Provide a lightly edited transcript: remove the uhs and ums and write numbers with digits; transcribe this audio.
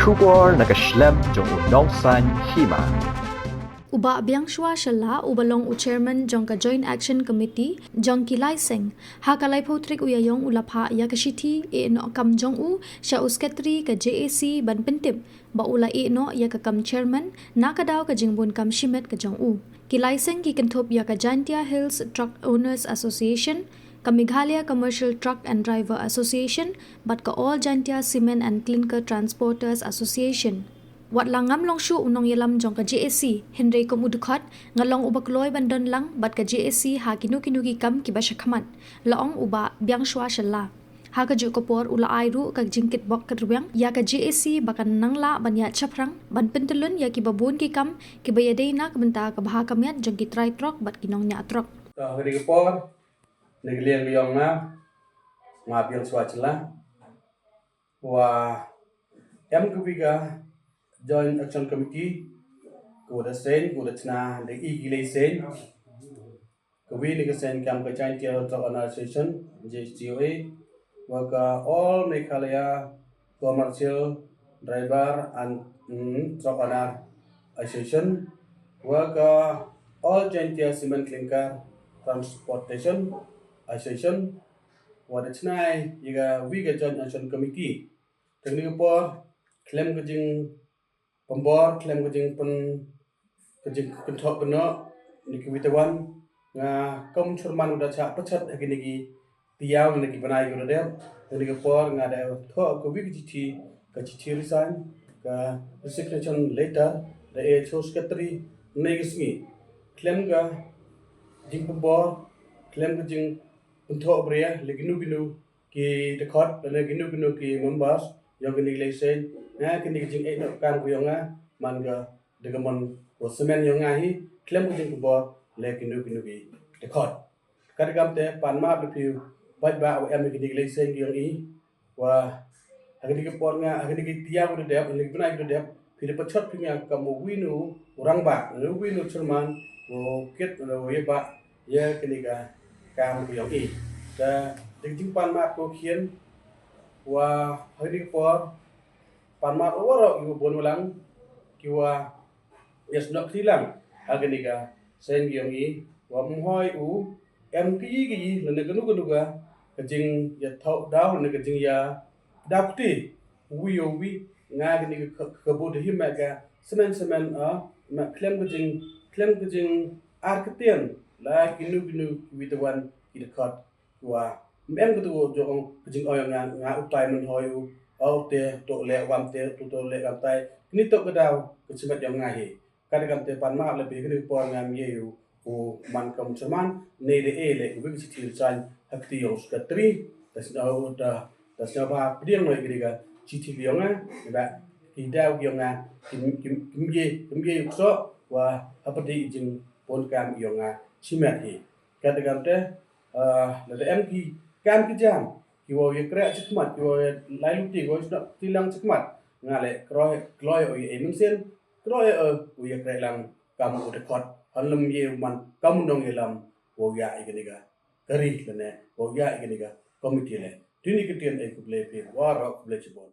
Shubor nakaslem jong unongsan hima. Uba biang shwa shala ubalong u chairman jong ka Joint Action Committee jong kilai seng ha kalai photrik uyayong ulapha ya kashiti e no kam jong u sha uskatri ka JAC ban pentip ba ula e no ya ka kam chairman na ka daw ka jingbun kam shimet ka jong u kilai seng ki kanthop ya ka Jantia Hills Truck Owners Association ka Meghalaya Commercial Truck and Driver Association bat ka All Jantia Cement and Clinker Transporters Association. Wat langam long shu unong yalam jong ka JAC Henry kom udukhat ngalong ubakloy bandon lang bat ka JAC ha kinu ki kam ki basha khamat laong uba biang shwa shalla ha ka ju kopor ula airu ka jingkit bok kerwang ya ka JAC bakan nangla banya chaprang ban pentelun ya ki babun ki kam ki bayadei na kabenta ka baha kamyat jong ki try truck bat kinong nya truck ta hari kopor negliang yong ma biang shwa shalla wa em kubiga Joint Action Committee của the sen của the chna the igile sen của vi ni sen kam ka Jantia Organization JCOA wa ka all Meghalaya Commercial Driver and Truck Owner Association wa ka all Jantia Cement Clinker Transportation Association wa the chna yiga vi ka Joint Action Committee tengni po claim ka jing pembor klaim kejing penthok beno niki witawan nga kom churman udah cha pechat niki tiaw niki banai gura dem niki por nga da tho ko wi ka chithi resign ka resignation letter da e cho secretary niki sngi klaim ga jing pembor klaim kejing penthok bria leginu ginu ki dekot da leginu ginu ki members yang kini lesen na kini jing e no kan ku yonga man ga degamon ko semen yonga hi klem jing ku bo le kinu bi dekot kadagam te pan ma be piu baj ba o em kini lesen yong i wa agni ke por nga agni ke tiya ku de ni bna ku de pi de pachot pi nga kam winu urang ba nu winu churman o ket no ye ba ye kini ga kam ku yong i da jing pan ma ko khien wa hari por panmat oro ibu bon ulang kiwa yes nok tilang aganiga sen gyongi wa mhoi u em ki ne gnu ga kajing ya thau daw ne kajing ya dakti wi yo wi nga gni ka bo de hima ga semen a ma klem kajing arkten la gnu wi the one ki the cut wa em ko jong kajing oyo nga utai men hoyu au te to le wam te to le gam tai ni to gadaw ke chibat yang ngai kada gam te pan ma le bi ni por ngam ye yu u man kam chaman ne de e le bi chi ti chan hakti yo ska tri das na ba priang noi griga chi ti yo nga ba ki daw yo nga kim ye so wa apati jing pon kam yo nga chimat hi kada gam te le em ki kam ki jam kiwo ye kra chikmat kiwo lai luti go tilang chikmat ngale kroy o ye eminsen kroy o ye kra lang kam o de khot hanlum ye man kam dong ye lam wo ya igeniga kari lene wo ya igeniga committee le tini kitien e kuble pe waro kuble chibon